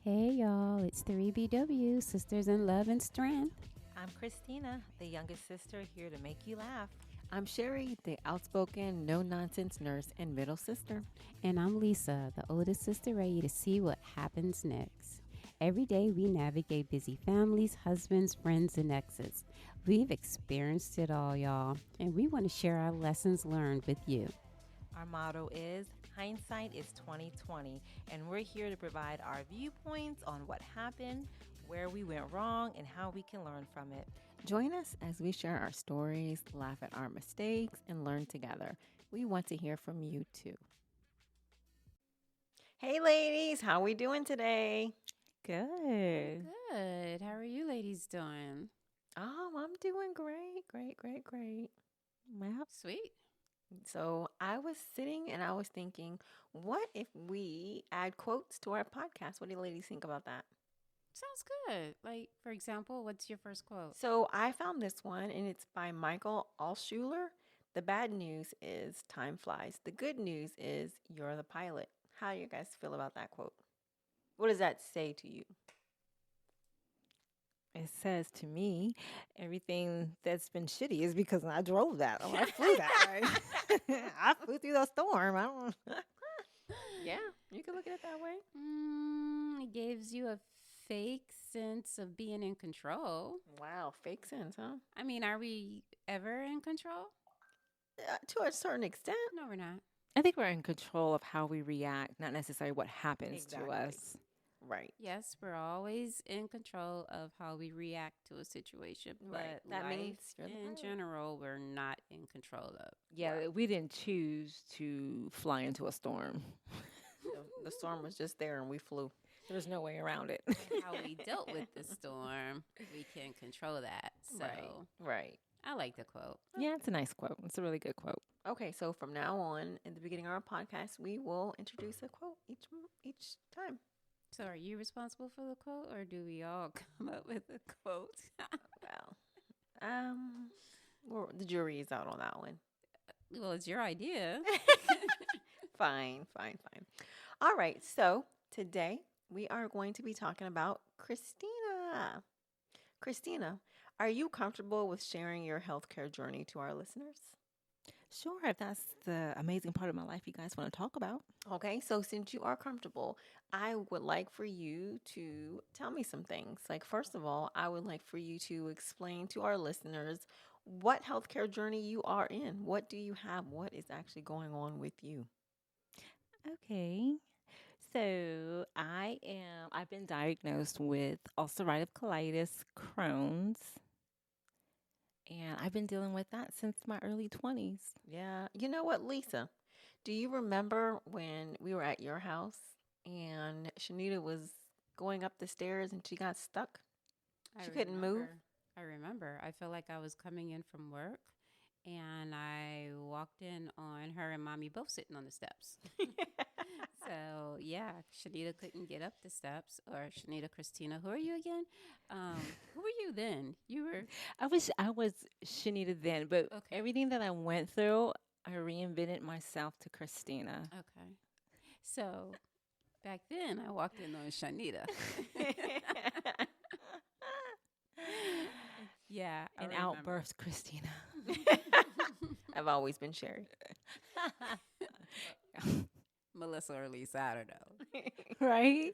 Hey y'all, it's 3BW, Sisters in Love and Strength. I'm Christina, the youngest sister, here to make you laugh. I'm Sherry, the outspoken, no nonsense nurse and middle sister. And I'm Lisa, the oldest sister, ready to see what happens next. Every day we navigate busy families, husbands, friends, and exes. We've experienced it all, y'all, and we want to share our lessons learned with you. Our motto is hindsight is 2020, and we're here to provide our viewpoints on what happened, where we went wrong, and how we can learn from it. Join us as we share our stories, laugh at our mistakes, and learn together. We want to hear from you too. Hey ladies, how we doing today? Good. Good. How are you ladies doing? I'm doing great. Well, Sweet. so I was sitting and I was thinking, what if we add quotes to our podcast? What do you ladies think about that? Sounds good. Like, for example, what's your first quote? So I found this one, and it's by Michael Alschuler. The bad news is time flies. The good news is you're the pilot. How do you guys feel about that quote? What does that say to you? It says to me, everything that's been shitty is because I drove that or I flew that. Right? I flew through the storm. I don't. Yeah, you can look at it that way. It gives you a fake sense of being in control. Wow, fake sense, huh? I mean, are we ever in control? To a certain extent. No, we're not. I think we're in control of how we react, not necessarily what happens to Exactly. us. Right. Yes, we're always in control of how we react to a situation, but Right. That life means you're the in pilot. general, we're not in control of. Yeah, Right. we didn't choose to fly into a storm. The storm was just there and we flew. There's no way around it. How we dealt with the storm, we can control that. So Right. I like the quote. Yeah, it's a nice quote. It's a really good quote. Okay, so from now on, in the beginning of our podcast, we will introduce a quote each time. So are you responsible for the quote, or do we all come up with a quote? Well, the jury is out on that one. Well, it's your idea. Fine. All right, so today we are going to be talking about Christina. Christina, are you comfortable with sharing your healthcare journey to our listeners? Sure, if that's the amazing part of my life you guys want to talk about. Okay, so since you are comfortable, I would like for you to tell me some things. Like, first of all, I would like for you to explain to our listeners what healthcare journey you are in. What do you have? What is actually going on with you? Okay. So I've been diagnosed with ulcerative colitis, Crohn's, and I've been dealing with that since my early 20s. Yeah, you know what, Lisa? Do you remember when we were at your house and Shanita was going up the stairs and she got stuck? She couldn't move? I remember. I felt like I was coming in from work, and I walked in on her and Mommy both sitting on the steps. So, yeah, Shanita couldn't get up the steps. Or Shanita, Christina, who are you again? Who were you then? You were... I was Shanita then, but Okay. everything that I went through, I reinvented myself to Christina. Okay. So, back then, I walked in on Shanita. Yeah. I And remember. outburst Christina. I've always been Sherry. Melissa or Lisa, I don't know. Right?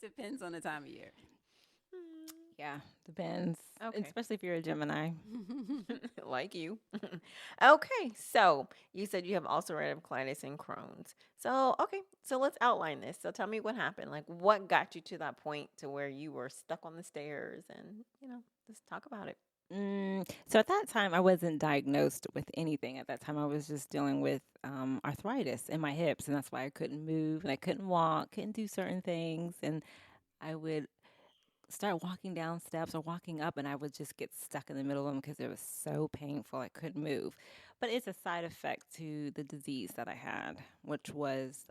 Depends on the time of year. Yeah, depends. Okay. Especially if you're a Gemini. Like you. Okay, so you said you have ulcerative colitis and Crohn's. So, okay, so let's outline this. So tell me what happened. Like, what got you to that point to where you were stuck on the stairs and, just talk about it. So at that time, I wasn't diagnosed with anything. At that time, I was just dealing with arthritis in my hips, and that's why I couldn't move and I couldn't walk, couldn't do certain things. And I would start walking down steps or walking up, and I would just get stuck in the middle of them because it was so painful. I couldn't move. But it's a side effect to the disease that I had, which was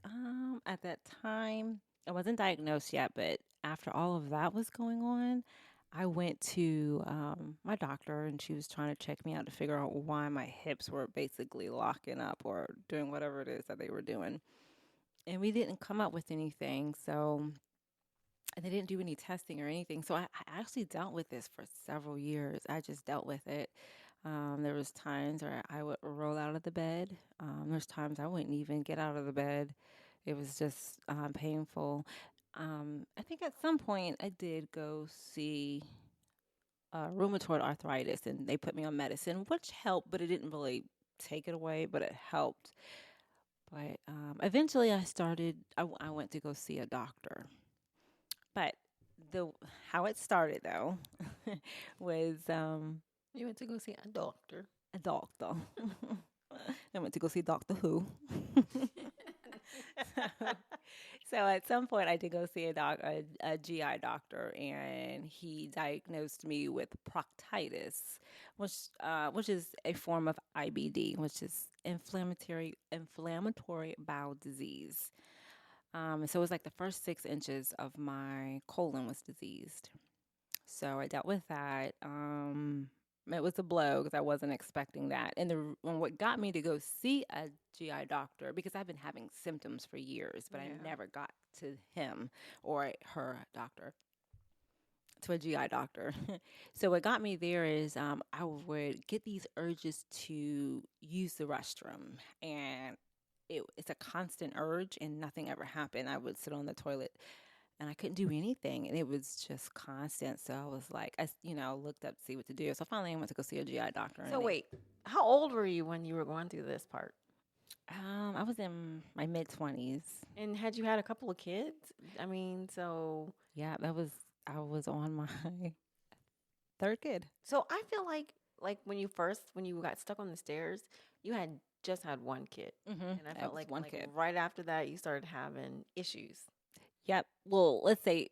at that time, I wasn't diagnosed yet, but after all of that was going on, I went to my doctor, and she was trying to check me out to figure out why my hips were basically locking up or doing whatever it is that they were doing. And we didn't come up with anything. So and they didn't do any testing or anything. So I actually dealt with this for several years. I just dealt with it. There was times where I would roll out of the bed. There's times I wouldn't even get out of the bed. It was just painful. I think at some point I did go see rheumatoid arthritis, and they put me on medicine, which helped, but it didn't really take it away, but it helped. But eventually I went to go see a doctor. But the how it started though was You went to go see a doctor. a doctor. I went to go see Doctor Who. so, so at some point, I did go see a GI doctor, and he diagnosed me with proctitis, which is a form of IBD, which is inflammatory bowel disease. So it was like the first 6 inches of my colon was diseased. So I dealt with that. It was a blow because I wasn't expecting that. And what got me to go see a GI doctor, because I've been having symptoms for years, but I Yeah. never got to him or her doctor, to a GI doctor. So what got me there is I would get these urges to use the restroom, and it's a constant urge, and nothing ever happened. I would sit on the toilet and I couldn't do anything, and it was just constant. So I was like, looked up to see what to do. So finally, I went to go see a GI doctor. So wait, how old were you when you were going through this part? I was in my mid-20s. And had you had a couple of kids? I mean, Yeah, I was on my third kid. so I feel like when you got stuck on the stairs, you had just had one kid, Mm-hmm. and I felt like one kid. right after that you started having issues. Yep. Well, let's say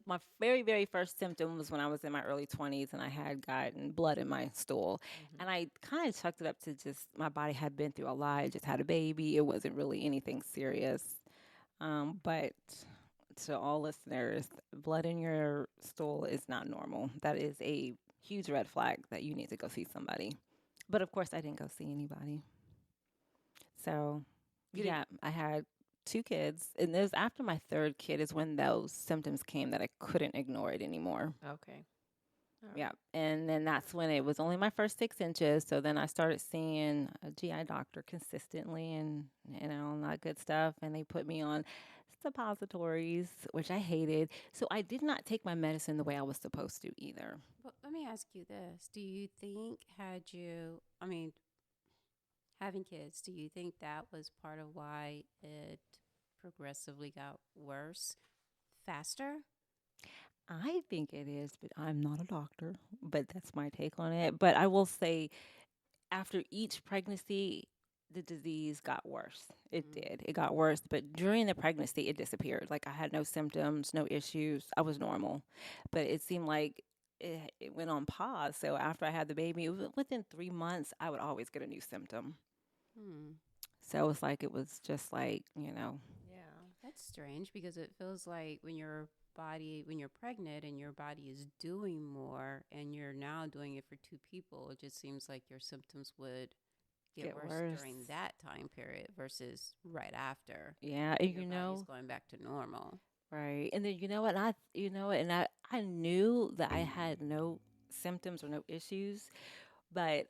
my very, very first symptom was when I was in my early 20s, and I had gotten blood in my stool. Mhm. And I kind of chucked it up to just my body had been through a lot. I just had a baby. It wasn't really anything serious. But to all listeners, blood in your stool is not normal. That is a huge red flag that you need to go see somebody. But of course, I didn't go see anybody. So, You didn't- yeah, I had 2 kids. And it was after my third kid is when those symptoms came that I couldn't ignore it anymore. Okay. All right. Yeah. And then that's when it was only my first 6 inches. So then I started seeing a GI doctor consistently, and, and that good stuff. And they put me on suppositories, which I hated. So I did not take my medicine the way I was supposed to either. But let me ask you this. Do you think having kids, do you think that was part of why it progressively got worse faster? I think it is, but I'm not a doctor. But that's my take on it. But I will say, after each pregnancy, the disease got worse. It did. It got worse. But during the pregnancy, it disappeared. Like I had no symptoms, no issues. I was normal. But it seemed like it went on pause. So after I had the baby, within 3 months, I would always get a new symptom. Hmm. So it's like it was just like, Yeah. That's strange because it feels like when you're pregnant and your body is doing more and you're now doing it for 2 people, it just seems like your symptoms would get worse during that time period versus right after. Yeah, when and your body's going back to normal. right. And then I knew that I had no symptoms or no issues, but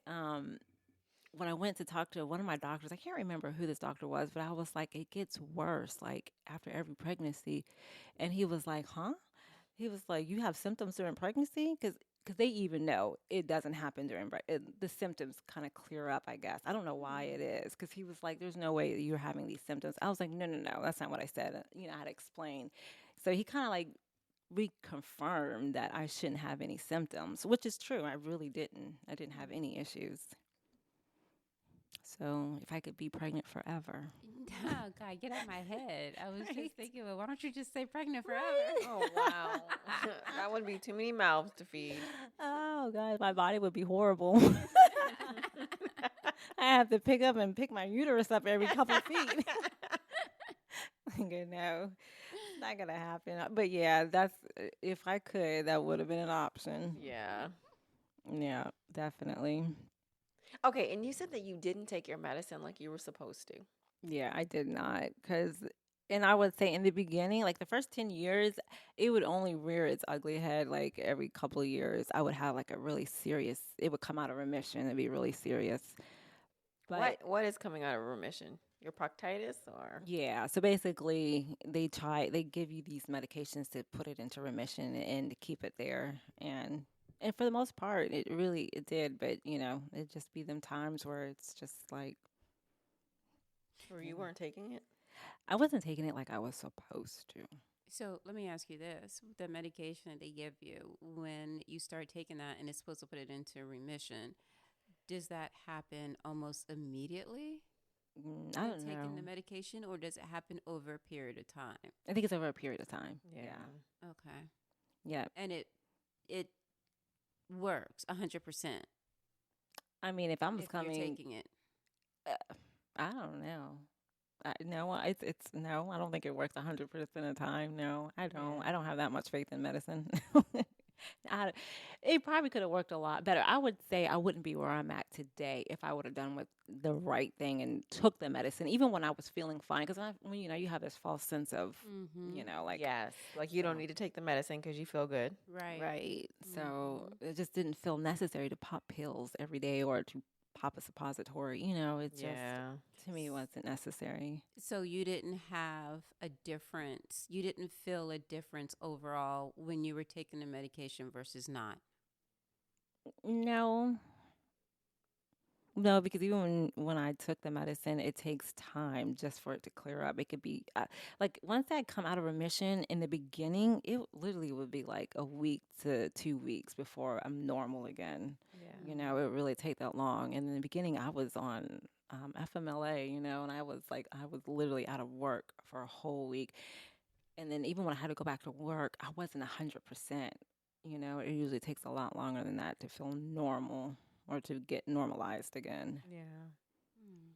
when I went to talk to one of my doctors, I can't remember who this doctor was, but I was like, it gets worse, like after every pregnancy. And he was like, huh? He was like, you have symptoms during pregnancy? Because they even know it doesn't happen the symptoms kind of clear up, I guess. I don't know why it is. Because he was like, there's no way that you're having these symptoms. I was like, no, that's not what I said. I had to explain. So he kind of like reconfirmed that I shouldn't have any symptoms, which is true. I really didn't. I didn't have any issues. So if I could be pregnant forever. Oh, God, get out of my head. I was Right. just thinking, well, why don't you just say pregnant forever? Oh wow. That would be too many mouths to feed. Oh God, my body would be horrible. I have to pick my uterus up every couple of feet. No, it's not gonna happen. But yeah, if I could, that would have been an option. Yeah. Yeah, definitely. Okay, and you said that you didn't take your medicine like you were supposed to. Yeah, I did not, because And I would say in the beginning, like the first 10 years, it would only rear its ugly head like every couple of years. I would have like a really serious, it would come out of remission and be really serious. But What is coming out of remission? Your proctitis or yeah, so basically they give you these medications to put it into remission and to keep it there. And for the most part, it did, but it'd just be them times where it's just like, or you you know, weren't taking it? I wasn't taking it like I was supposed to. So let me ask you this: the medication that they give you when you start taking that, and it's supposed to put it into remission, does that happen almost immediately I when don't taking know. the medication, or does it happen over a period of time? I think it's over a period of time. Yeah. Okay, Yeah. and it works 100% I mean, if I'm if you're coming, taking it. I don't know. No, it's no. I don't think it works 100% of the time. No, I don't. Yeah. I don't have that much faith in medicine. I, it probably could have worked a lot better. I would say I wouldn't be where I'm at today if I would have done with the right thing and took the medicine, even when I was feeling fine. Because when you have this false sense of, Mm-hmm. like Yes. Like you don't so. need to take the medicine because you feel good. Right. Right. So Mm-hmm. it just didn't feel necessary to pop pills every day or to pop a suppository. It just, Yeah. to me, wasn't necessary. So you didn't have a difference. You didn't feel a difference overall when you were taking the medication versus not. No, no, because even when I took the medicine, it takes time just for it to clear up. It could be like once I come out of remission in the beginning, it literally would be like a week to 2 weeks before I'm normal again. Yeah. It really take that long. And in the beginning, I was on FMLA, and I was literally out of work for a whole week. And then even when I had to go back to work, I wasn't 100%. It usually takes a lot longer than that to feel normal or to get normalized again. Yeah. Mm.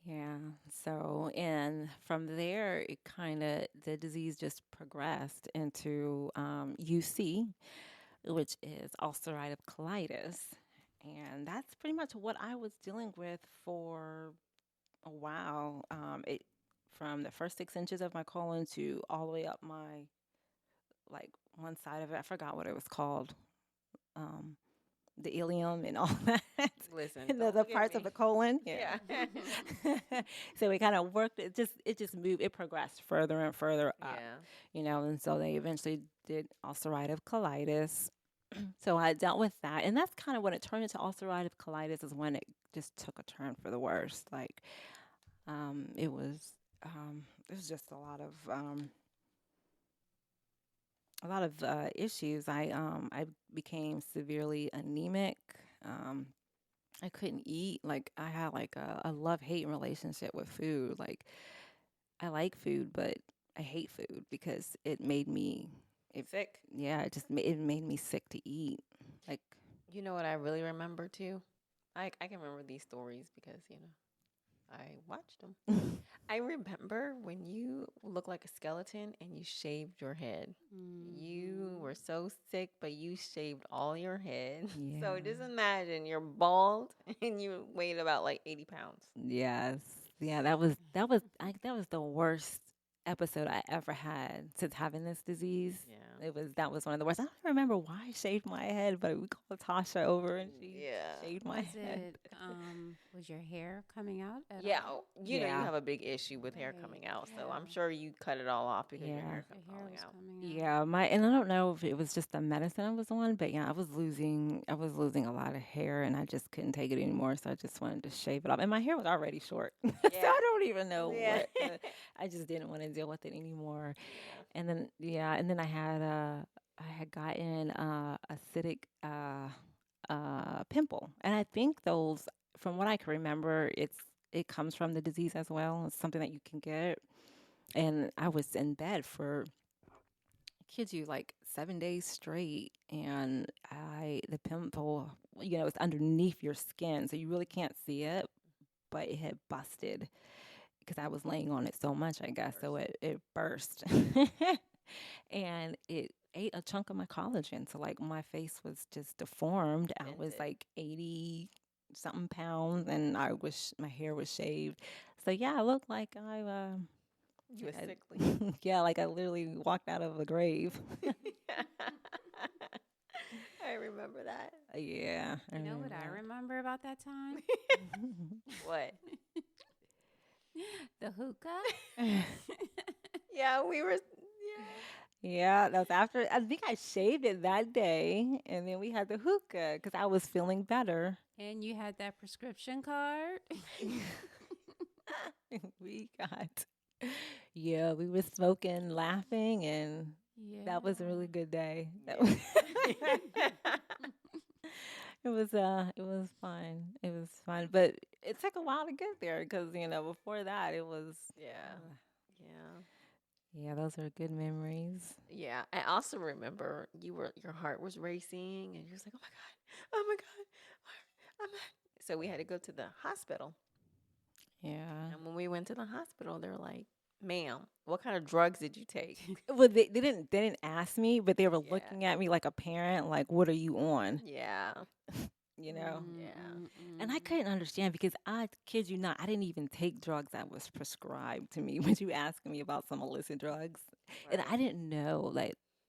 Yeah. So, and from there, the disease just progressed into UC, which is ulcerative colitis. And that's pretty much what I was dealing with for a while. From the first 6 inches of my colon to all the way up my, like, one side of it. I forgot what it was called. Um, the ileum and all that. Listen, And don't the look at parts of me. the colon. Yeah. Yeah. So we kind of worked it just moved, it progressed further and further up, Yeah. and so they eventually did ulcerative colitis. So I dealt with that, and that's kind of when it turned into ulcerative colitis is when it just took a turn for the worst. Like it was just a lot of issues. I became severely anemic. Um, I couldn't eat. Like I had like a love hate relationship with food. Like I like food, but I hate food because it made me. It Sick. Yeah, it made me sick to eat. Like You know what I really remember too? I can remember these stories because, I watched them. I remember when you looked like a skeleton and you shaved your head. You Mhm. were so sick, but you shaved all your head. So yeah, just imagine you're bald and you weighed about like 80 pounds. yes, yeah. That was the worst episode I ever had since having this disease. Yeah. That was one of the worst. I don't remember why I shaved my head, but we called Tasha over and she Yeah. shaved my Was head. it was your hair coming out at Yeah. all? You Yeah, have a big issue with hair Right. coming out. So I'm Yeah. sure you cut it all off because your yeah. hair kept Your hair falling was out. coming out. Yeah, and I don't know if it was just the medicine I was on, but yeah, I was losing a lot of hair, and I just couldn't take it anymore. So I just wanted to shave it off, and my hair was already short, so Yeah. I don't even know Yeah. what. I just didn't want to deal with it anymore. Yeah. And then yeah, and then I had gotten acidic pimple, and I think those, from what I can remember, it comes from the disease as well. It's something that you can get, and I was in bed for, kid you, like 7 days straight, and the pimple, it's underneath your skin, so you really can't see it, but it had busted because I was laying on it so much, I guess. So Burst. it burst, and it ate a chunk of my collagen. So like my face was just deformed. I was Dented. like 80 something pounds, and my hair was shaved. So yeah, I looked like You were I- sickly. yeah, like I literally walked out of a grave. I remember that. Yeah, I You know what remember I remember about that time? What? The hookah. that. Yeah, we were. Yeah, that was after. I think I shaved it that day, and then we had the hookah because I was feeling better. And you had that prescription card. We got, yeah, we were smoking, laughing, and that was a really Yeah. good day. Yeah. It was fun. It was fun, but it took a while to get there because before that it was. Yeah. Uh, Yeah. yeah, those are good memories. Yeah. I also remember your heart was racing and you was like, oh my God, oh my God. So we had to go to the hospital. Yeah. And when we went to the hospital, they're like, ma'am, what kind of drugs did you take? Well, they didn't ask me, but they were Yeah. looking at me like a parent, like, "What are you on?" Yeah. You know. Yeah. And I couldn't understand because I kid you not, I didn't even take drugs that was prescribed to me. But you asking me about some illicit drugs, and I Right. didn't know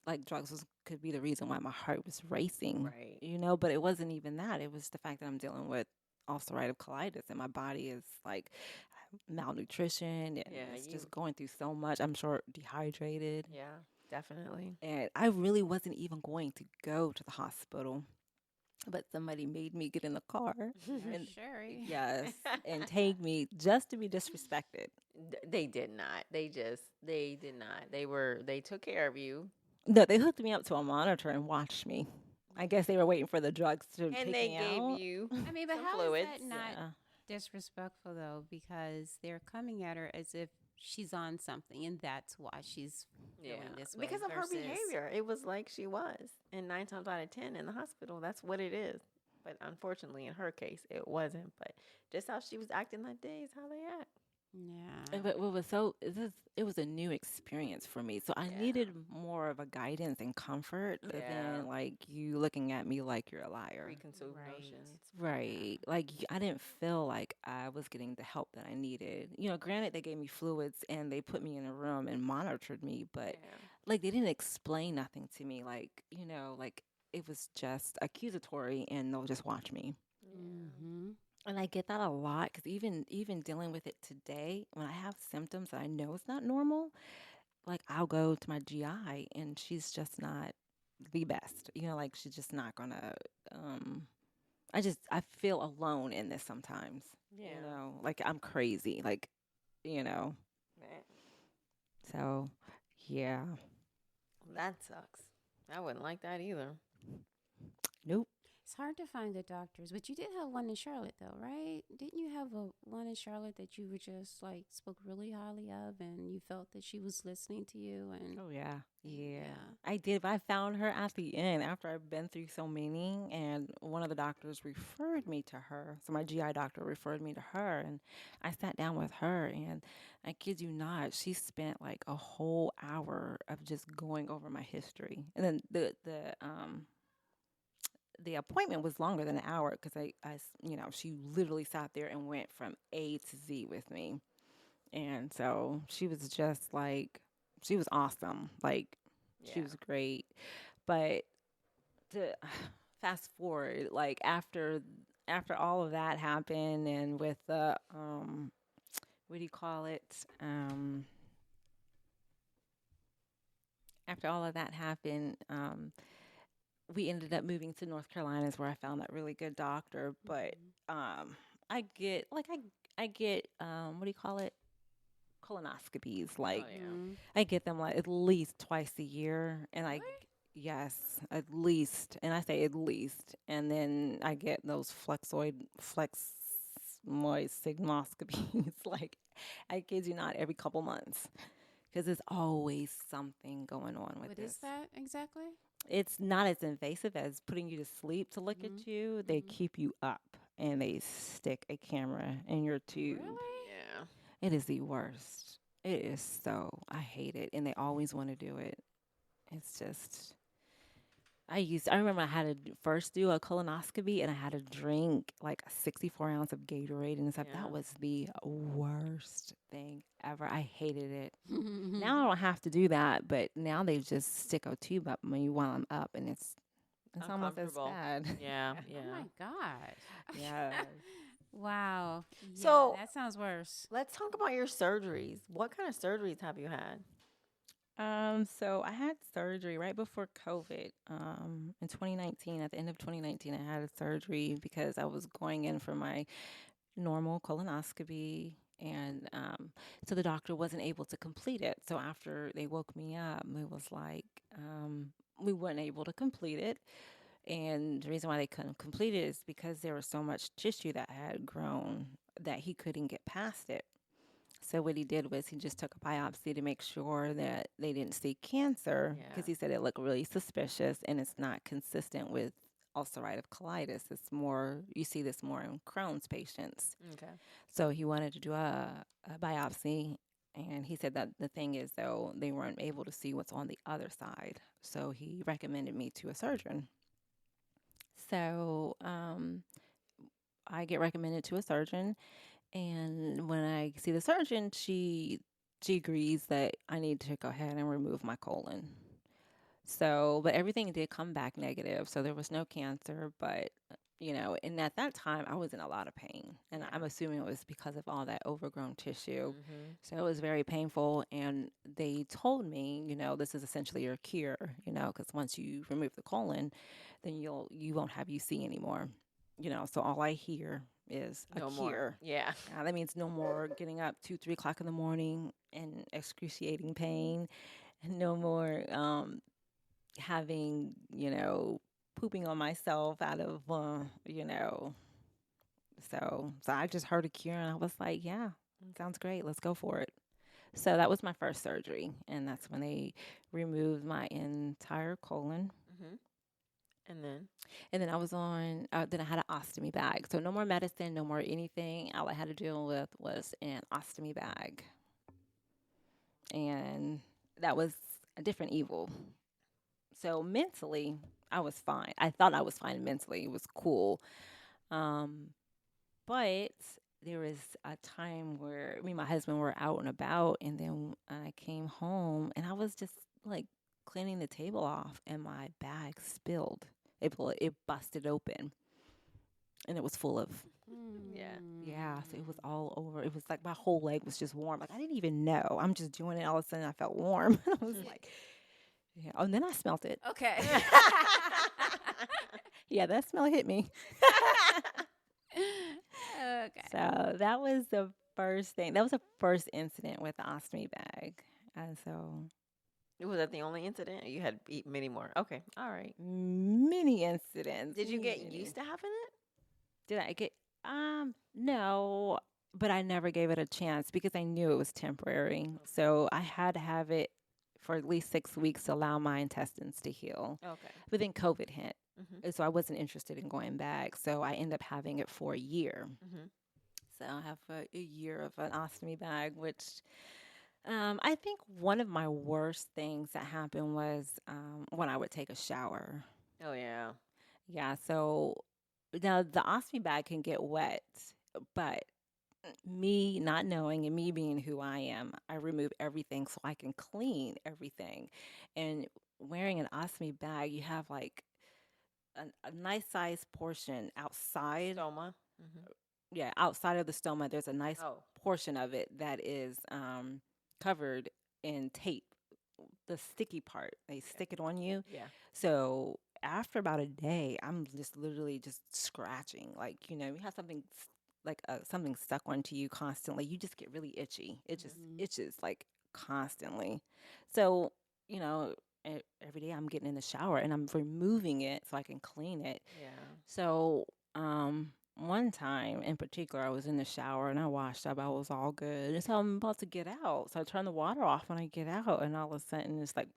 like drugs could be the reason why my heart was racing. Right. But it wasn't even that. It was the fact that I'm dealing with ulcerative colitis, and my body is like malnutrition, and Yeah. it's just going through so much. I'm sure dehydrated, Yeah. Definitely. and I really wasn't even going to go to the hospital, but somebody made me get in the car and Sherry. yes, and take me just to be disrespected. They did not. They did not. They took care of you. No, they hooked me up to a monitor and watched me. I guess they were waiting for the drugs to And take they me gave out. you I mean, but some how is fluids. that not Yeah. disrespectful though? Because they're coming at her as if she's on something, and that's why she's Yeah. feeling this way. Because of her versus- behavior. It was like she was. And 9 times out of 10 in the hospital, that's what it is. But unfortunately, in her case, it wasn't. But just how she was acting that day is how they act. Yeah. But what was it was a new experience for me. So I Yeah. needed more of a guidance and comfort Yeah. than like you looking at me like you're a liar. Preconceived Right. notions. Right. Like I didn't feel like I was getting the help that I needed. Granted they gave me fluids and they put me in a room and monitored me, but Yeah. like they didn't explain nothing to me. Like it was just accusatory and they'll just watch me. Mm-hmm. And I get that a lot because even dealing with it today, when I have symptoms that I know it's not normal, like I'll go to my GI and she's just not the best. Like she's just not gonna. I feel alone in this sometimes. Yeah. Like I'm crazy. Like you know. Right. So yeah. That sucks. I wouldn't like that either. Nope. It's hard to find the doctors, but you did have one in Charlotte, though, right? Didn't you have one in Charlotte that you were just like spoke really highly of, and you felt that she was listening to you? And Oh yeah. Yeah. Yeah. I did. But I found her at the end after I've been through so many, and one of the doctors referred me to her. So my GI doctor referred me to her, and I sat down with her, and I kid you not, she spent like a whole hour of just going over my history, and then the appointment was longer than an hour because she literally sat there and went from A to Z with me, and so she was just like, she was awesome, like she Yeah. was great, but to fast forward, like after all of that happened, and with the what do you call it? After all of that happened, we ended up moving to North Carolina, is where I found that really good doctor. But I get what do you call it? Colonoscopies. Like Oh yeah. Mm-hmm. I get them like at least twice a year, and yes, at least, and I say at least, and then I get those flexoid sigmoscopies. Like I kid you not, every couple months, because there's always something going on with What this. is that exactly? It's not as invasive as putting you to sleep to look Mhm. at you. They Mhm. keep you up and they stick a camera in your tube. Really? Yeah. It is the worst. It is so. I hate it. And they always want to do it. It's just, I remember I had to first do a colonoscopy and I had to drink like a 64 ounce of Gatorade and stuff. Yeah. That was the worst thing ever. I hated it. Now I don't have to do that, but now they just stick a tube up when you while I'm up, and it's almost as Uncomfortable. bad. Yeah, Oh yeah. my gosh. Yeah. Wow. Yeah, So that sounds worse. let's talk about your surgeries. What kind of surgeries have you had? So I had surgery right before COVID. In 2019, at the end of 2019, I had a surgery because I was going in for my normal colonoscopy, and so the doctor wasn't able to complete it. So after they woke me up, it was like we weren't able to complete it. And the reason why they couldn't complete it is because there was so much tissue that had grown that he couldn't get past it. So what he did was he just took a biopsy to make sure that they didn't see cancer Yeah. because he said it looked really suspicious and it's not consistent with ulcerative colitis. It's more, you see this more in Crohn's patients. Okay. So he wanted to do a biopsy, and he said that the thing is, though, they weren't able to see what's on the other side. So he recommended me to a surgeon. So I get recommended to a surgeon, and when I see the surgeon, she agrees that I need to go ahead and remove my colon. So, but everything did come back negative. So there was no cancer, but and at that time I was in a lot of pain, and Yeah. I'm assuming it was because of all that overgrown tissue. Mm-hmm. So it was very painful, and they told me, this is essentially your cure, because once you remove the colon, then you won't have UC anymore. So all I hear is a No more. cure. Yeah. That means no more getting up 2, 3 o'clock in the morning in excruciating pain, and no more having, pooping on myself out of, so I just heard a cure and I was like, yeah, sounds great. Let's go for it. So that was my first surgery. And that's when they removed my entire colon. Mm-hmm. And then. And then then I had an ostomy bag. So no more medicine, no more anything. All I had to deal with was an ostomy bag. And that was a different evil. So mentally, I was fine. I thought I was fine mentally. It was cool. Um, but there was a time where me and my husband were out and about, and then I came home, and I was just like cleaning the table off, and my bag spilled. It busted open, and it was full of. Yeah. Yeah, so it was all over. It was like my whole leg was just warm. Like I didn't even know. I'm just doing it. All of a sudden, I felt warm. I was like, yeah. Oh, and then I smelt it. Okay. Yeah, that smell hit me. Okay. So that was the first thing. That was the first incident with the ostomy bag. And so Was that the only incident? Or you had many more. Okay. All right. many incidents. Did you get many. used to having it? Did I get no, but I never gave it a chance because I knew it was temporary. So I had to have it for at least 6 weeks to allow my intestines to heal. Okay. But then COVID hit. Mm-hmm. And so I wasn't interested in going back. So I ended up having it for a year. Mm-hmm. So I have a year of an ostomy bag, which I think one of my worst things that happened was when I would take a shower. Oh yeah. Yeah, so now the ostomy bag can get wet, but me not knowing and me being who I am, I remove everything so I can clean everything. And wearing an ostomy bag, you have like a nice sized portion outside. Stoma. Mm-hmm. Yeah, outside of the stoma, there's a nice Oh. portion of it that is covered in tape, the sticky part. They stick it on you. Yeah. So after about a day, I'm just literally just scratching. Like, you have something like something stuck onto you constantly. You just get really itchy. It just itches like constantly. So, every day I'm getting in the shower and I'm removing it so I can clean it. Yeah. So, one time in particular, I was in the shower and I washed up. I was all good. And so I'm about to get out. So I turn the water off when I get out, and all of a sudden it's like,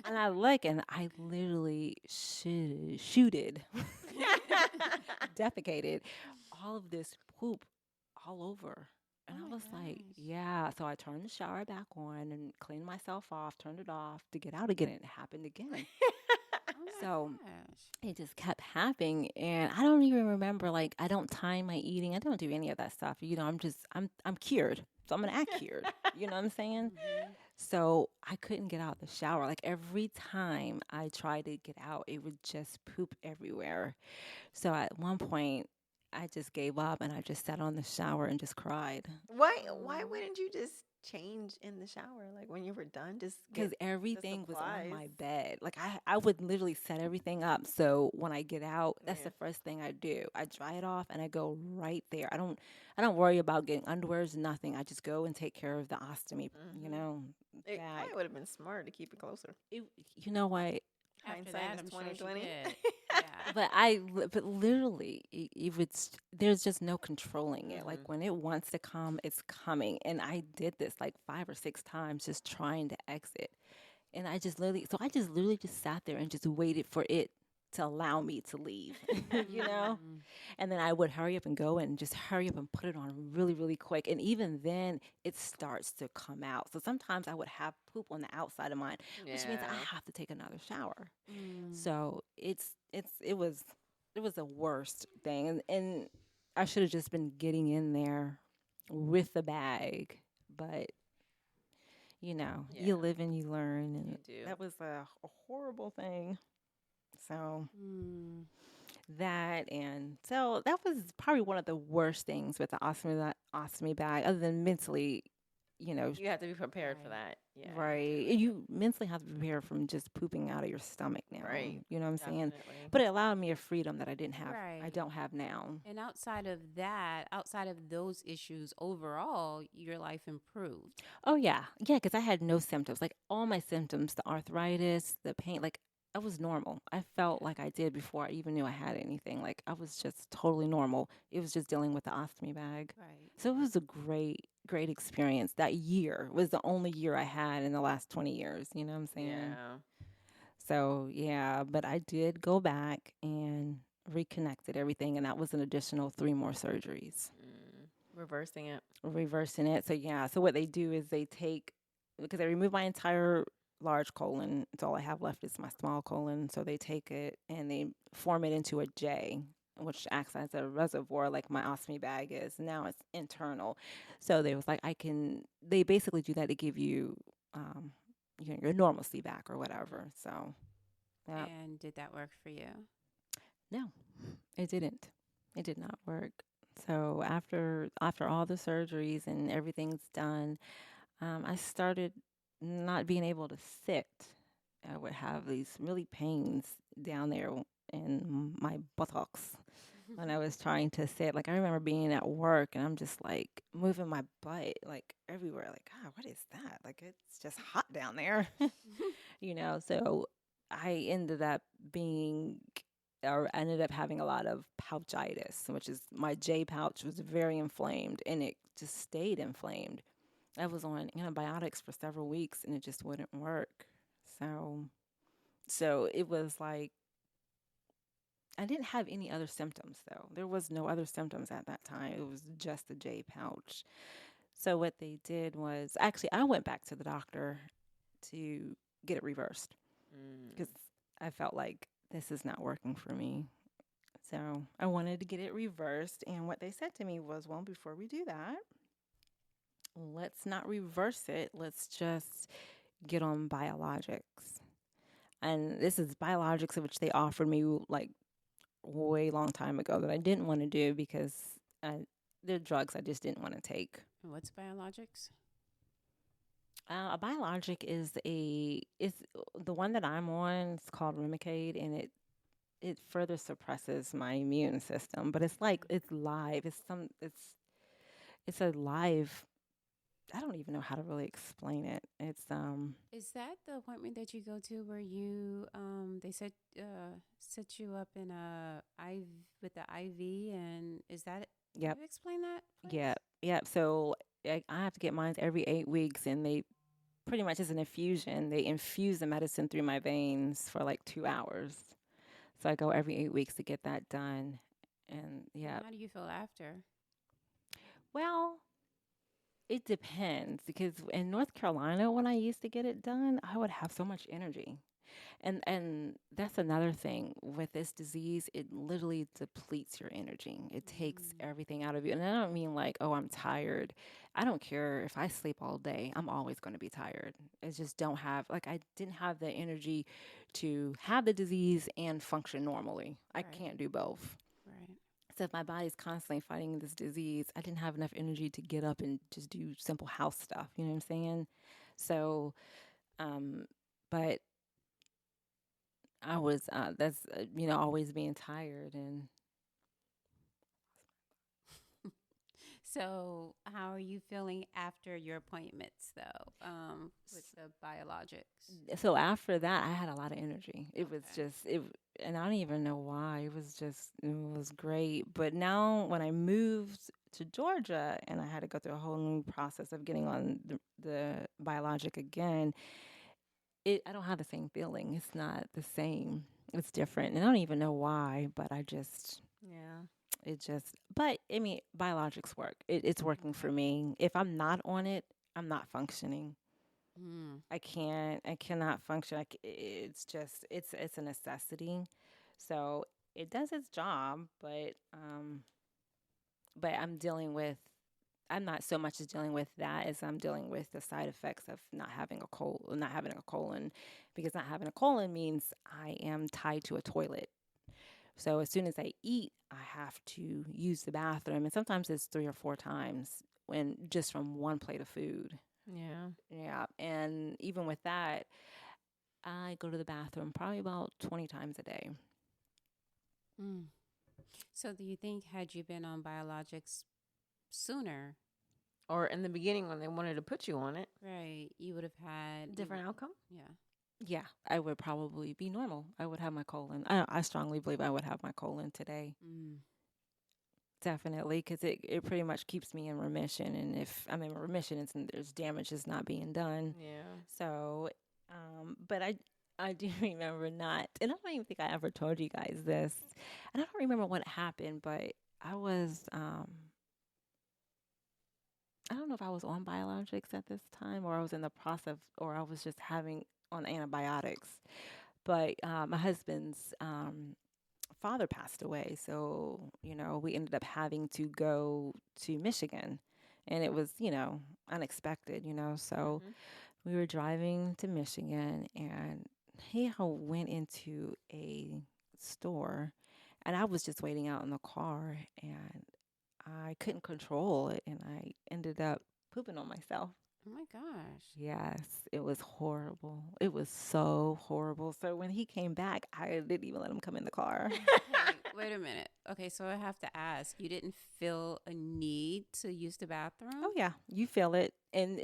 and I look and I literally shooted, defecated all of this poop all over. And Oh I my was like, gosh. yeah. So I turned the shower back on and cleaned myself off, turned it off to get out again. And it happened again. Oh my So gosh. it just kept happening. And I don't even remember, like, I don't time my eating. I don't do any of that stuff. I'm cured. So I'm going to act cured. You know what I'm saying? Mhm. So I couldn't get out of the shower. Like every time I tried to get out, it would just poop everywhere. So at one point, I just gave up and I just sat on the shower and just cried. Why Oh. wouldn't you just change in the shower? Like when you were done, just get Because the everything was on supplies. my bed. Like I would literally set everything up. So when I get out, that's Yeah. the first thing I do. I dry it off and I go right there. I don't worry about getting underwears, nothing. I just go and take care of the ostomy, Hmm. It bag. probably would have been smart to keep it closer. It, you know what? After Hindsight that, is I'm sure she 2020. did. Yeah. But literally, if it's there's just no controlling it. Like Hmm. when it wants to come, it's coming. And I did this like 5 or 6 times, just trying to exit. And I just literally just sat there and just waited for it to allow me to leave, you know? Mm. And then I would hurry up and go and just hurry up and put it on really, really quick. And even then, it starts to come out. So sometimes I would have poop on the outside of mine, which means I Yeah. have to take another shower. Mm. So it was the worst thing, and I should have just been getting in there with the bag, but Yeah. you live and you learn, You and do. that was a horrible thing. So Mm. that was probably one of the worst things with the ostomy bag, other than mentally, you know, You have to be prepared for Right. that. Yeah. right. You You mentally have to prepare from just pooping out of your stomach do. now. Right. You know what I'm saying? Definitely. But it allowed me a freedom that I Right. don't have now. And outside of that, outside of those issues, overall, your life improved. Oh yeah, yeah. Because I had no symptoms. Like all my symptoms, the arthritis, the pain, like I was normal. I felt Yeah. like I did before I even knew I had anything. Like I was just totally normal. It was just dealing with the ostomy bag. Right. So it was a great, great experience. That year was the only year I had in the last 20 years. You know what I'm saying? Yeah. So yeah, but I did go back and reconnected everything, and that was an additional 3 more surgeries, Reversing it. reversing it. So yeah, so what they do is they take because they remove my entire large colon. So all I have left is my small colon. So they take it and they form it into a J, which acts as a reservoir, like my ostomy bag is. Now it's internal. So they was like, They basically do that to give you, your normalcy back or whatever. So. Yeah. And did that work for you? No, it didn't. It did not work. So after all the surgeries and everything's done, I started not being able to sit. I would have these really pains down there in my buttocks when I was trying to sit. Like I remember being at work and I'm just like moving my butt like everywhere. Like, God, what is that? Like it's just hot down there, So I ended up being or I ended up having a lot of pouchitis, which is my J pouch was very inflamed and it just stayed inflamed. I was on antibiotics for several weeks and it just wouldn't work. So so it was like I didn't have any other symptoms though. There was no other symptoms at that time. It was just the J pouch. So what they did was actually I went back to the doctor to get it reversed Mm. because I felt like this is not working for me. So I wanted to get it reversed. And what they said to me was, well, before we do that, let's not reverse it. Let's just get on biologics. And this is biologics, which they offered me like way long time ago that I didn't want to do because they're drugs I just didn't want to take. And what's biologics? A biologic is the one that I'm on. It's called Remicade, and it further suppresses my immune system. But it's like it's live. It's a live. I don't even know how to really explain it. Is that the appointment that you go to where they set you up in a IV with the IV, and is that it? Can Yep, you explain that, please? yep. So I have to get mine every 8 weeks, and they pretty much is an infusion. They infuse the medicine through my veins for like 2 hours. So I go every 8 weeks to get that done. And And yeah, how do you feel after? well, It depends because in North Carolina, when I used to get it done, I would have so much energy. And that's another thing with this disease, it literally depletes your energy. It takes Mm, everything out of you. And I don't mean like, oh, I'm tired. I don't care if I sleep all day. I'm always going to be tired. I just don't have like I didn't have the energy to have the disease and function normally. I right, can't do both. right. So if my body's constantly fighting this disease, I didn't have enough energy to get up and just do simple house stuff. You know what I'm saying? So, um, but I was that's always being tired and So, how are you feeling after your appointments, though, with the biologics? so after that I had a lot of energy. It was Okay. just it and I don't even know why. It was great. But now when I moved to Georgia and I had to go through a whole new process of getting on the biologic again, I don't have the same feeling. It's not the same. It's different. And I don't even know why, but Yeah. but I mean, biologics work. It's working for Okay. me. If I'm not on it, I'm not functioning. Mm, I cannot function. It's a necessity. So it does its job, but I'm not so much as dealing with that as I'm dealing with the side effects of not having a colon, because not having a colon means I am tied to a toilet. So as soon as I eat, I have to use the bathroom, and sometimes it's 3 or 4 times when just from one plate of food. Yeah. Yeah, and even with that, I go to the bathroom probably about 20 times a day. mm. So, do you think had you been on biologics sooner, Or in the beginning when they wanted to put you on it, right, you would have had, different outcome. yeah. Yeah, I would probably be normal. I would have my colon. I strongly believe I would have my colon today. Mm, Definitely, because it pretty much keeps me in remission. And if I'm in remission, there's damage is not being done. Yeah. So, but I do remember not, and I don't even think I ever told you guys this. And I don't remember what happened, but I was, I don't know if I was on biologics at this time or I was in the process or I was just having on antibiotics. But my husband's father passed away. So, we ended up having to go to Michigan. And it was, unexpected. So Mhm. we were driving to Michigan and he had went into a store and I was just waiting out in the car and I couldn't control it and I ended up pooping on myself. oh my gosh. Yes, it was horrible. It was so horrible. So when he came back, I didn't even let him come in the car. Okay, wait a minute. Okay, so I have to ask, you didn't feel a need to use the bathroom? Oh yeah, you feel it. And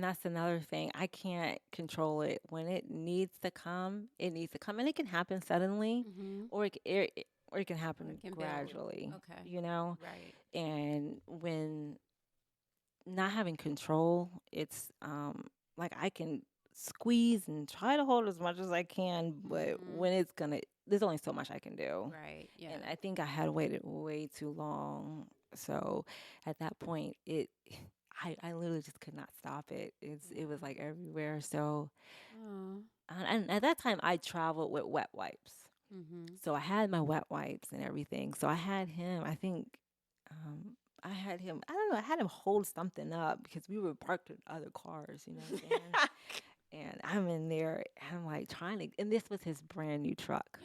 that's another thing. I can't control it. When it needs to come, it needs to come and it can happen suddenly Mm-hmm. or it can Or happen it can build. gradually, Okay, you know? right. And when not having control, it's like I can squeeze and try to hold as much as I can, but Mm-hmm. when there's only so much I can do. Right, yeah. And I think I had waited way too long. So at that point, I literally just could not stop it. It was Yeah. like everywhere. So Oh. and at that time, I traveled with wet wipes. Mm-hmm. So I had my wet wipes and everything. So I had him. I think I had him. I don't know. I had him hold something up because we were parked in other cars. You know what I'm saying? And I'm in there. And I'm like trying to. And this was his brand new truck.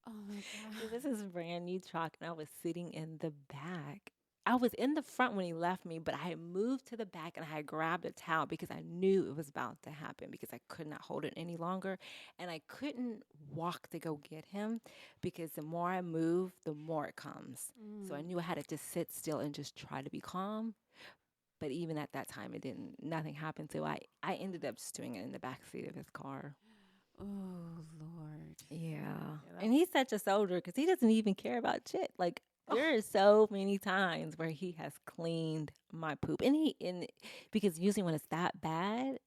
Oh my It was God. his brand new truck, and I was sitting in the back. I was in the front when he left me, but I had moved to the back and I had grabbed a towel because I knew it was about to happen because I could not hold it any longer. And I couldn't walk to go get him because the more I move, the more it comes. So I Mm. knew I had to just sit still and just try to be calm. But even at that time, nothing happened. So I ended up just doing it in the back seat of his car. Oh Lord. Yeah. Yeah, that And he's such a soldier because he doesn't even care about shit. Like, there are so many times where he has cleaned my poop. Because usually when it's that bad,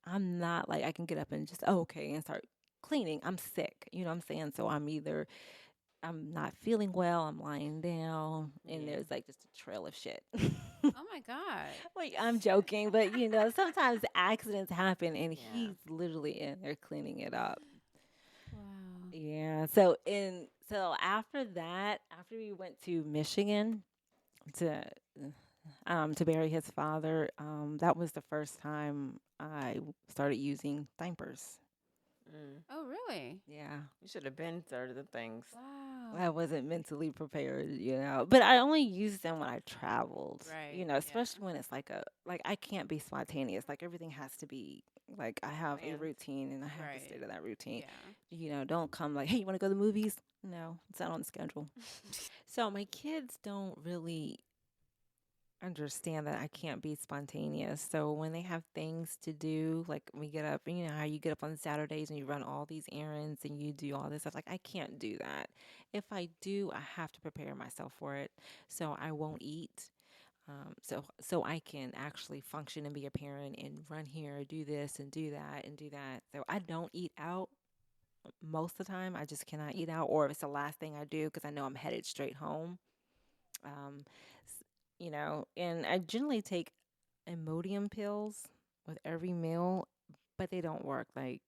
I'm not like, I can get up and just, oh, okay, and start cleaning. I'm sick. You know what I'm saying? So I'm not feeling well. I'm lying down, and yeah. there's like just a trail of shit. Oh my God. Like, I'm joking, but sometimes accidents happen and Yeah. he's literally in there cleaning it up. Wow. Yeah. So after that, after we went to Michigan to to bury his father, that was the first time I started using diapers. Mm. Oh, really? Yeah. You should have been certain things. I Wow. wasn't mentally prepared. But I only used them when I traveled, Right. Yeah. especially when it's like I can't be spontaneous. Like everything has to be like I have a Planned. routine and I have to stay Right. to that routine. Yeah. Don't come like, hey, you want to go to the movies? No, it's not on the schedule. So my kids don't really understand that I can't be spontaneous. So when they have things to do, like we get up, and you know how you get up on Saturdays and you run all these errands and you do all this stuff. Like I can't do that. If I do, I have to prepare myself for it. So I won't eat. So I can actually function and be a parent and run here, do this and do that and do that. So I don't eat out most of the time. I just cannot eat out, or if it's the last thing I do because I know I'm headed straight home. Um, and I generally take Imodium pills with every meal, but they don't work. Like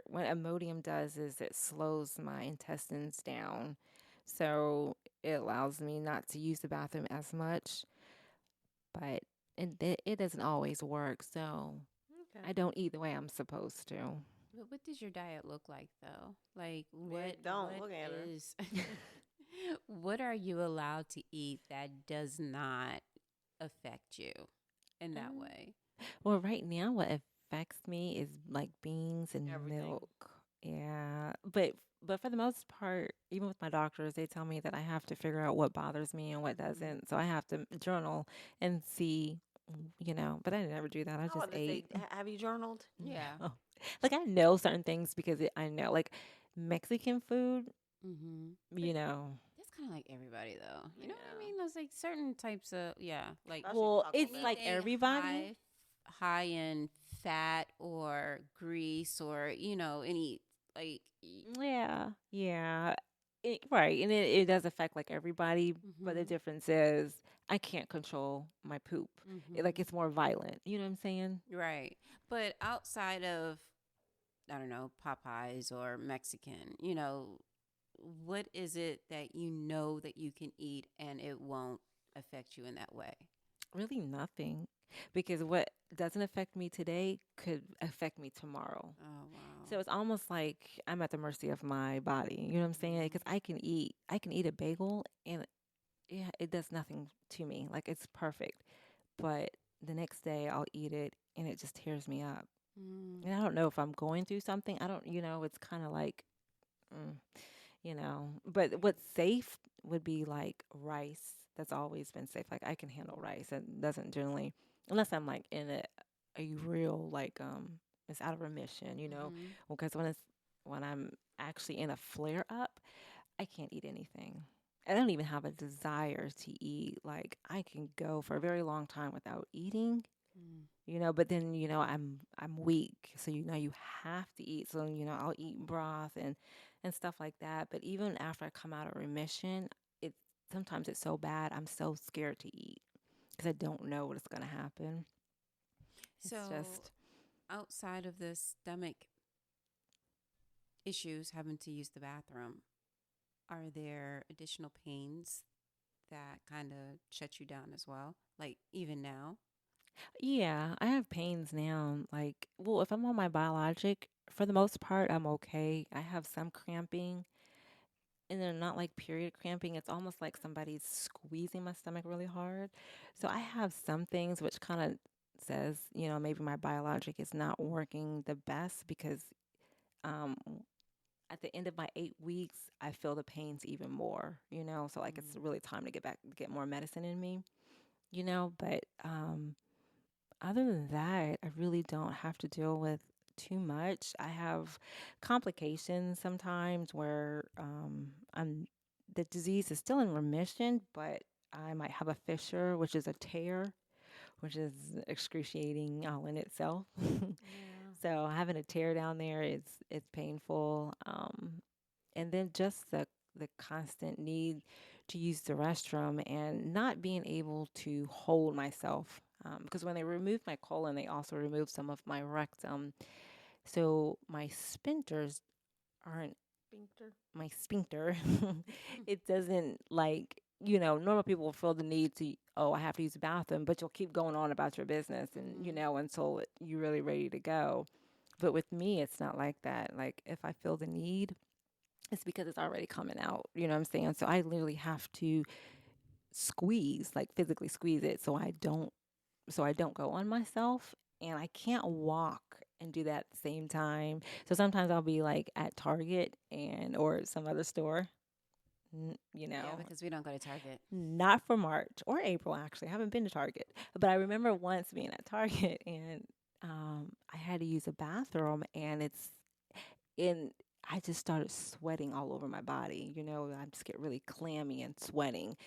what Imodium does is it slows my intestines down, so it allows me not to use the bathroom as much. But it doesn't always work, so Okay. I don't eat the way I'm supposed to. But what does your diet look like though? Like It don't look at her. is what are you allowed to eat that does not affect you in that Um, way? Well, right now, what affects me is like beans and Everything. milk. Yeah, but for the most part, even with my doctors, they tell me that I have to figure out what bothers me and what Mhm. doesn't. So I have to journal and see, But I never do that. I I just want to say, ate. have you journaled? Yeah. No, like I know certain things because I know, like Mexican food. Mhm. But You know, that's kind of like everybody though. You know what I Yeah. mean? There's like certain types of yeah, like Especially well, Taco it's like Bell. anything everybody. high in fat or grease or any like Yeah, yeah. Right. And it does affect like everybody, but the mhm. difference is I can't control my poop. Like Mhm. it's more violent. You know what I'm saying? Right. But outside of I don't know, Popeyes or Mexican, what is it that you know that you can eat and it won't affect you in that way? Really nothing. Because what doesn't affect me today could affect me tomorrow. Oh wow. So it's almost like I'm at the mercy of my body. You know what I'm saying? Mhm. Because I can eat a bagel and yeah, it does nothing to me. Like it's perfect. But the next day I'll eat it and it just tears me up. Mm. And I don't know if I'm going through something. I don't, it's kind of like, mm, but what's safe would be like rice. That's always been safe. Like I can handle rice. It doesn't generally, unless I'm like in a real, like, it's out of remission. Mhm. Because when I'm actually in a flare up, I can't eat anything. I don't even have a desire to eat. Like I can go for a very long time without eating, Mm. but then I'm weak, so you have to eat. So I'll eat broth and stuff like that. But even after I come out of remission, it sometimes it's so bad I'm so scared to eat because I don't know what is going to happen. It's So just outside of the stomach issues having to use the bathroom, are there additional pains that kind of shut you down as well? Like even now? yeah, I have pains now. Like, well, if I'm on my biologic, for the most part, I'm okay. I have some cramping, and they're not like period cramping. It's almost like somebody's squeezing my stomach really hard. So I have some things which kind of says, maybe my biologic is not working the best because um, at the end of my 8 weeks, I feel the pains even more. So like it's Mm. really time to get back, get more medicine in me. But other than that, I really don't have to deal with too much. I have complications sometimes where the disease is still in remission, but I might have a fissure, which is a tear, which is excruciating all in itself. Yeah. So having a tear down there, it's painful. And then just the constant need to use the restroom and not being able to hold myself. Because when they removed my colon, they also removed some of my rectum. So my sphincters aren't Sphincter. my sphincter. It doesn't like, normal people will feel the need to, oh, I have to use the bathroom, but you'll keep going on about your business and, until you're really ready to go. But with me, it's not like that. Like if I feel the need, it's because it's already coming out. You know what I'm saying? So I literally have to squeeze, like physically squeeze it so I don't go on myself, and I can't walk and do that at the same time. So sometimes I'll be like at Target and or some other store, Yeah, because we don't go to Target. not for March or April actually. I haven't been to Target, but I remember once being at Target and I had to use a bathroom and in I just started sweating all over my body. I just get really clammy and sweating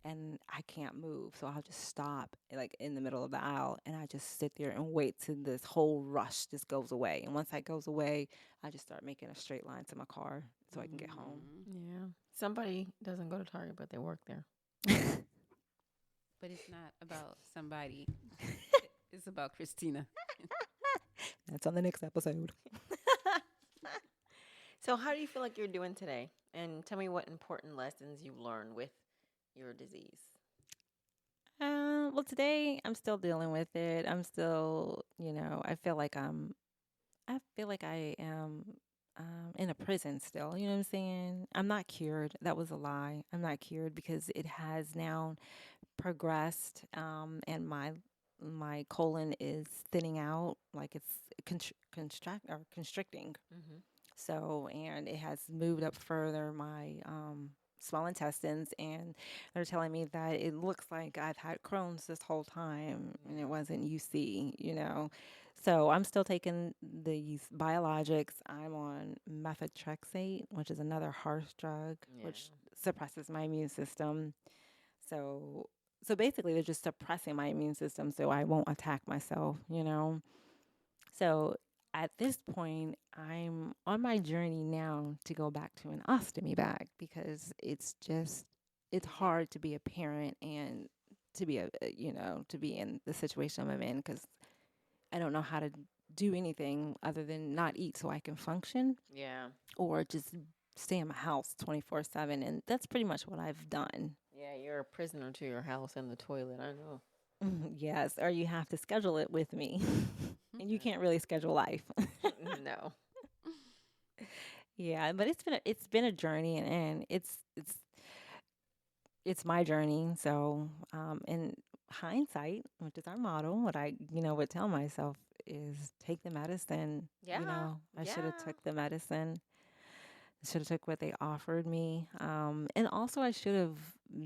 and I can't move. So I'll just stop like in the middle of the aisle and I just sit there and wait till this whole rush just goes away. And once that goes away, I just start making a straight line to my car so I can get home. Yeah. Somebody doesn't go to Target, but they work there. But it's not about somebody. It's about Christina. That's on the next episode. So, how do you feel like you're doing today? And tell me what important lessons you've learned with your disease. Well, today I'm still dealing with it. I'm still, I feel like I am in a prison still. You know what I'm saying? I'm not cured. That was a lie. I'm not cured because it has now progressed, and my colon is thinning out, like it's constricting. Mm-hmm. So, and it has moved up further my small intestines, and they're telling me that it looks like I've had Crohn's this whole time, and it wasn't UC. So I'm still taking these biologics. I'm on methotrexate, which is another harsh drug, which suppresses my immune system. So, so basically, they're just suppressing my immune system so I won't attack myself. So at this point, I'm on my journey now to go back to an ostomy bag because it's hard to be a parent and to be to be in the situation I'm in because I don't know how to do anything other than not eat so I can function Yeah. or just stay in my house 24/7. And that's pretty much what I've done. Yeah, you're a prisoner to your house and the toilet. I know. Yes, or you have to schedule it with me. And you can't really schedule life. No. Yeah, but it's been a journey, and it's my journey. So, in hindsight, which is our motto, what I would tell myself is take the medicine. Yeah. I should have Yeah. took the medicine. Should have took what they offered me, and also I should have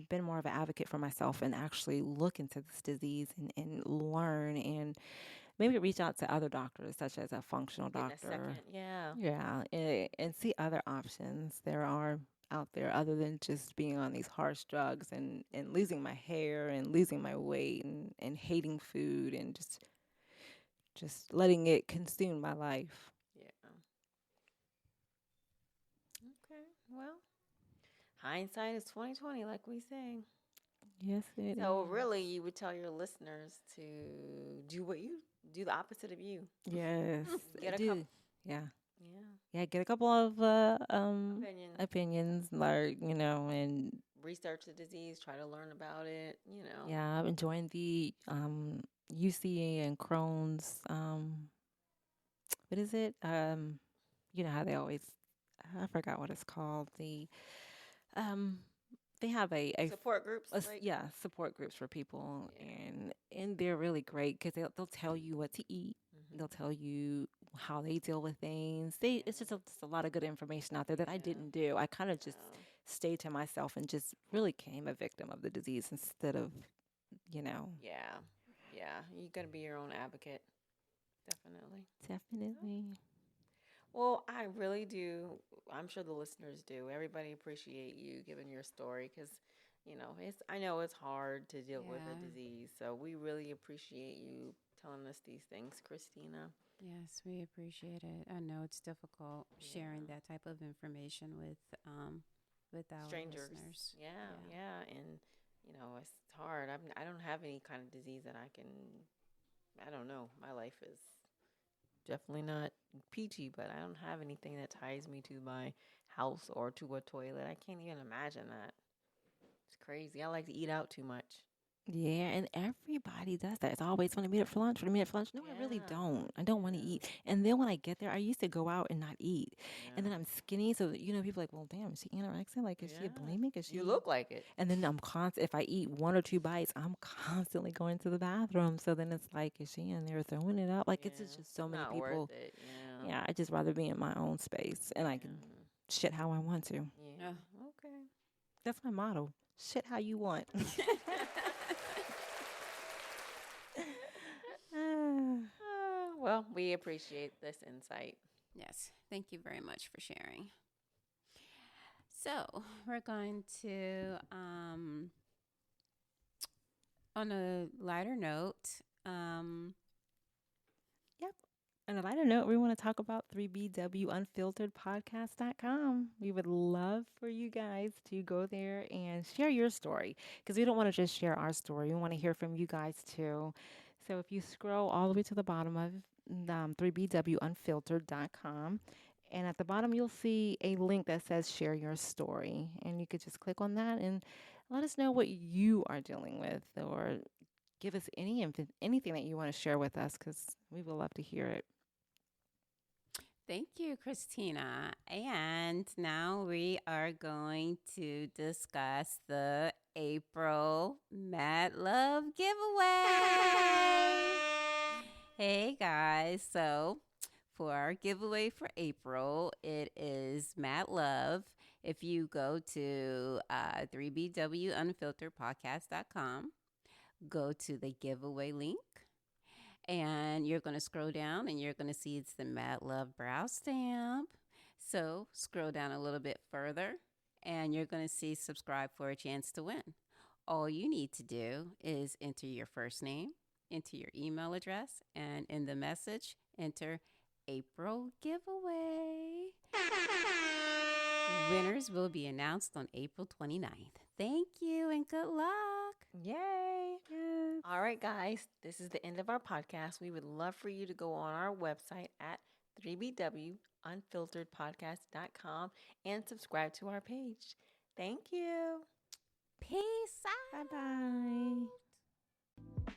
been more of an advocate for myself and actually look into this disease and learn and maybe reach out to other doctors, such as a functional Getting a doctor. second. Yeah. Yeah, and see other options there are out there other than just being on these harsh drugs and losing my hair and losing my weight and hating food and just letting it consume my life. Yeah. Okay. Well, hindsight is 20/20, like we say. Yes, it So is. really, you would tell your listeners to do the opposite of you. Yes, Get a do. couple. Yeah. Yeah. Yeah, get a couple of Opinion. opinions, like, and Research the disease. Try to learn about it. yeah, I'm enjoying the UCA and Crohn's what is it? You know how they always I forgot what it's called. Um they have a Support groups. Like. yeah, support groups for people, Yeah. and they're really great because they'll tell you what to eat. Mm-hmm. They'll tell you how they deal with things. It's just a lot of good information out there that I Yeah. didn't do. I kind of just Yeah. stayed to myself and just really became a victim of the disease instead of, you know, Yeah. Yeah. You got to be your own advocate. Definitely. definitely. Well, I really do. I'm sure the listeners do. Everybody appreciate you giving your story because, I know it's hard to deal with a Yeah. disease. So we really appreciate you telling us these things, Christina. Yes, we appreciate it. I know it's difficult sharing Yeah. that type of information with with our strangers. listeners. Yeah, Yeah. yeah, and it's hard. I don't have any kind of disease that I can. I don't know. My life is definitely not peachy, but I don't have anything that ties me to my house or to a toilet. I can't even imagine that. It's crazy. I like to eat out too much. Yeah, and everybody does that. It's always want to meet up for lunch. Want to meet up for lunch? No, I really Yeah, don't. I don't want to eat. And then when I get there, I used to go out and not eat. And yeah, then I'm skinny, so people are like, "Well, damn, is she anorexic? Like, is she yeah. bulimic? Is You she?" look like it. And then I'm constant. If I eat one or two bites, I'm constantly going to the bathroom. So then it's like, is she in there throwing it up? Like, it's Yeah, just so many not worth people. it. Yeah, Yeah, I just rather be in my own space and I can yeah, shit how I want to. yeah. Okay. That's my motto. Shit how you want. Well, we appreciate this insight. Yes. Thank you very much for sharing. So we're going to, on a lighter note, Yep. On a lighter note, we want to talk about 3BWUnfilteredPodcast.com. We would love for you guys to go there and share your story because we don't want to just share our story. We want to hear from you guys too. So if you scroll all the way to the bottom of 3BWUnfiltered.com, and at the bottom, you'll see a link that says share your story. And you could just click on that and let us know what you are dealing with or give us anything that you want to share with us because we would love to hear it. thank you, Christina. And now we are going to discuss the April Mad Love giveaway. Hey guys, so for our giveaway for April, it is Mad Love. If you go to 3BWUnfilteredPodcast.com, go to the giveaway link, and you're going to scroll down and you're going to see it's the Mad Love brow stamp. So scroll down a little bit further and you're going to see subscribe for a chance to win. All you need to do is enter your first name, enter your email address, and in the message, enter April giveaway. Winners will be announced on April 29th. Thank you and good luck. Yay. Yes. All right, guys, this is the end of our podcast. We would love for you to go on our website at 3BWUnfilteredPodcast.com and subscribe to our page. Thank you. Peace out. Bye bye.